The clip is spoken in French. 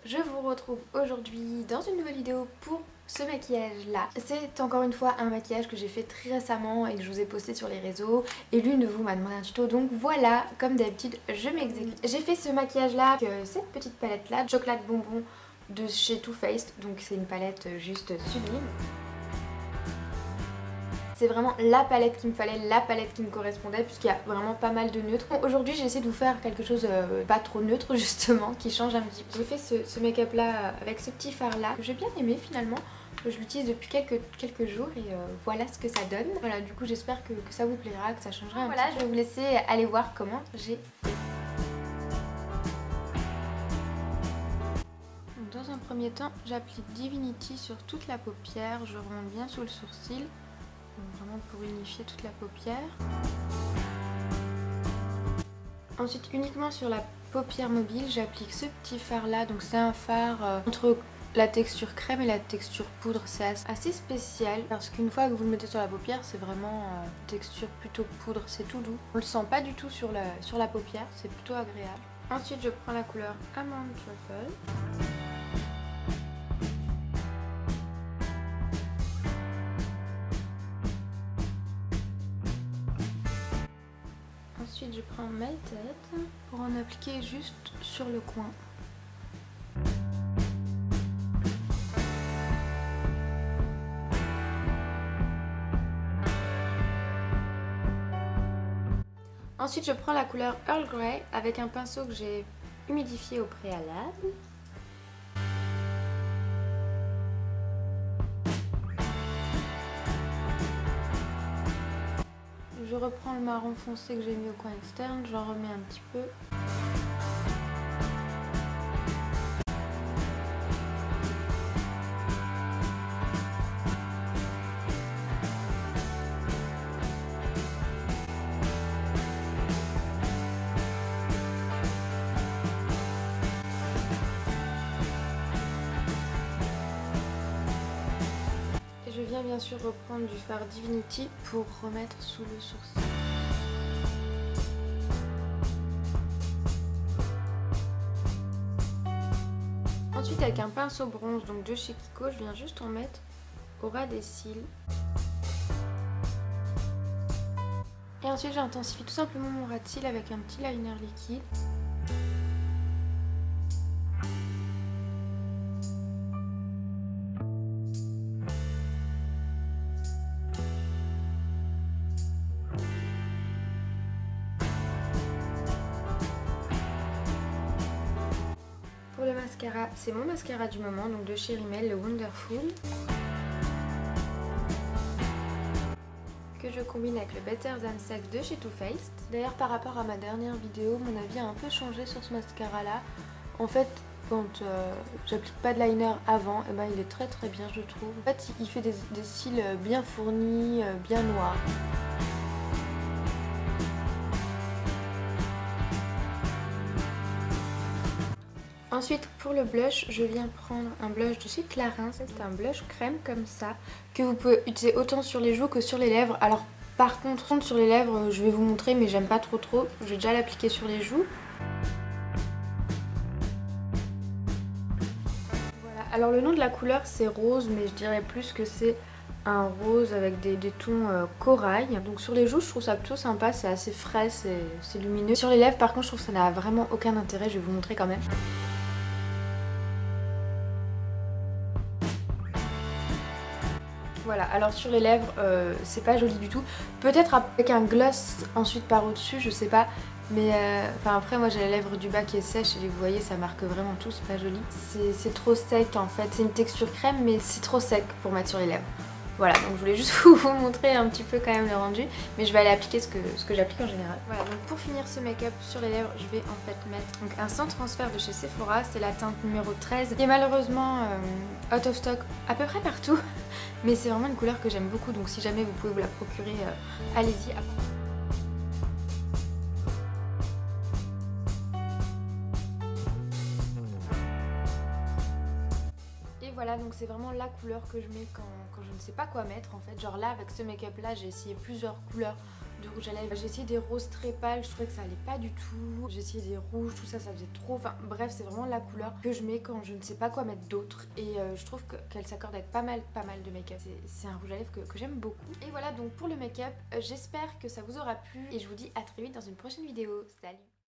je vous retrouve aujourd'hui dans une nouvelle vidéo pour ce maquillage là. C'est encore une fois un maquillage que j'ai fait très récemment et que je vous ai posté sur les réseaux et l'une de vous m'a demandé un tuto, donc voilà, comme d'habitude je m'exécute. J'ai fait ce maquillage là avec cette petite palette là, Chocolate Bonbon de chez Too Faced, donc c'est une palette juste sublime. C'est vraiment la palette qu'il me fallait, la palette qui me correspondait puisqu'il y a vraiment pas mal de neutres. Bon, aujourd'hui j'ai essayé de vous faire quelque chose pas trop neutre justement, qui change un petit peu. J'ai fait ce make-up là avec ce petit fard là que j'ai bien aimé finalement. Je l'utilise depuis quelques jours et voilà ce que ça donne. Voilà, du coup j'espère que ça vous plaira, que ça changera un petit peu. Voilà, je vais vous laisser aller voir comment j'ai fait. Dans un premier temps, j'applique Divinity sur toute la paupière, je remonte bien sous le sourcil. Vraiment pour unifier toute la paupière. Ensuite uniquement sur la paupière mobile j'applique ce petit fard là, donc c'est un fard entre la texture crème et la texture poudre. C'est assez spécial parce qu'une fois que vous le mettez sur la paupière c'est vraiment texture plutôt poudre, c'est tout doux. On le sent pas du tout sur la paupière, c'est plutôt agréable. Ensuite je prends la couleur Almond Truffle. Ensuite je prends ma tête pour en appliquer juste sur le coin. Ensuite je prends la couleur Earl Grey avec un pinceau que j'ai humidifié au préalable. Je reprends le marron foncé que j'ai mis au coin externe, j'en remets un petit peu. Je viens bien sûr reprendre du fard Divinity pour remettre sous le sourcil. Ensuite avec un pinceau bronze donc de chez Kiko, je viens juste en mettre au ras des cils. Et ensuite j'intensifie tout simplement mon ras de cils avec un petit liner liquide. Pour le mascara, c'est mon mascara du moment, donc de chez Rimmel, le Wonderful. Que je combine avec le Better Than Sex de chez Too Faced. D'ailleurs par rapport à ma dernière vidéo, mon avis a un peu changé sur ce mascara là. En fait, quand j'applique pas de liner avant, et ben il est très très bien je trouve. En fait il fait des cils bien fournis, bien noirs. Ensuite pour le blush, je viens prendre un blush de chez Clarins, c'est un blush crème comme ça, que vous pouvez utiliser autant sur les joues que sur les lèvres. Alors par contre sur les lèvres je vais vous montrer mais j'aime pas trop, je vais déjà l'appliquer sur les joues. Voilà, alors le nom de la couleur c'est rose mais je dirais plus que c'est un rose avec des tons corail. Donc sur les joues je trouve ça plutôt sympa, c'est assez frais, c'est lumineux. Sur les lèvres par contre je trouve que ça n'a vraiment aucun intérêt, je vais vous montrer quand même. Voilà, alors sur les lèvres, c'est pas joli du tout. Peut-être avec un gloss ensuite par au-dessus, je sais pas. Mais enfin après moi j'ai la lèvre du bas qui est sèche et vous voyez ça marque vraiment tout, c'est pas joli. C'est trop sec en fait, c'est une texture crème mais c'est trop sec pour mettre sur les lèvres. Voilà, donc je voulais juste vous montrer un petit peu quand même le rendu, mais je vais aller appliquer ce que j'applique en général. Voilà, donc pour finir ce make-up sur les lèvres, je vais en fait mettre donc un sans transfert de chez Sephora, c'est la teinte numéro 13, qui est malheureusement out of stock à peu près partout, mais c'est vraiment une couleur que j'aime beaucoup, donc si jamais vous pouvez vous la procurer, allez-y. Voilà, donc c'est vraiment la couleur que je mets quand je ne sais pas quoi mettre en fait. Genre là avec ce make-up là j'ai essayé plusieurs couleurs de rouge à lèvres. J'ai essayé des roses très pâles, je trouvais que ça allait pas du tout. J'ai essayé des rouges, tout ça, ça faisait trop. Enfin bref, c'est vraiment la couleur que je mets quand je ne sais pas quoi mettre d'autre. Et je trouve qu'elle s'accorde avec pas mal de make-up. C'est un rouge à lèvres que j'aime beaucoup. Et voilà donc pour le make-up, j'espère que ça vous aura plu. Et je vous dis à très vite dans une prochaine vidéo. Salut!